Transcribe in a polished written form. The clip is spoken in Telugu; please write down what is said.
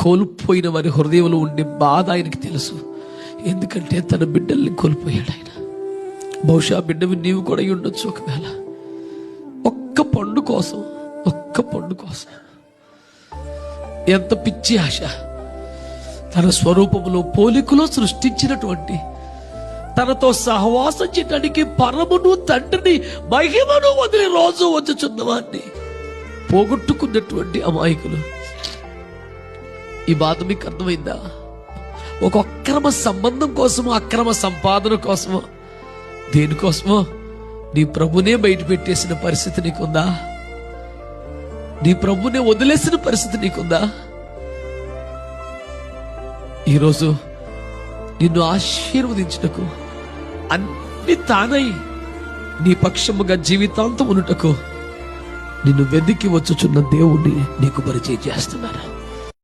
కోల్పోయిన వారి హృదయంలో ఉండే బాధ ఆయనకి తెలుసు. ఎందుకంటే తన బిడ్డల్ని కోల్పోయాడు ఆయన. బహుశా బిడ్డవి నీవు కూడా ఉండొచ్చు. ఒకవేళ ఒక్క పండు కోసం ఎంత పిచ్చి ఆశ. తన స్వరూపములో పోలికలో సృష్టించినటువంటి, తనతో సహవాసం చేయడానికి పరమును తండ్రిని మహిమను వదిలి రోజు వచ్చుచున్నవాడిని పోగొట్టుకున్నటువంటి అమాయకులు. ఈ బాధ మీకు అర్థమైందా? ఒక అక్రమ సంబంధం కోసమో, అక్రమ సంపాదన కోసమో, దేనికోసమో నీ ప్రభునే బయట పెట్టేసిన పరిస్థితి నీకుందా? నీ ప్రభునే వదిలేసిన పరిస్థితి నీకుందా? ఈరోజు నిన్ను ఆశీర్వదించుటకు, అన్ని తానై నీ పక్షముగా జీవితాంతం ఉన్నటకు నిన్ను వెదికి వచ్చుచున్న దేవుణ్ణి నీకు పరిచయం చేస్తున్నారు.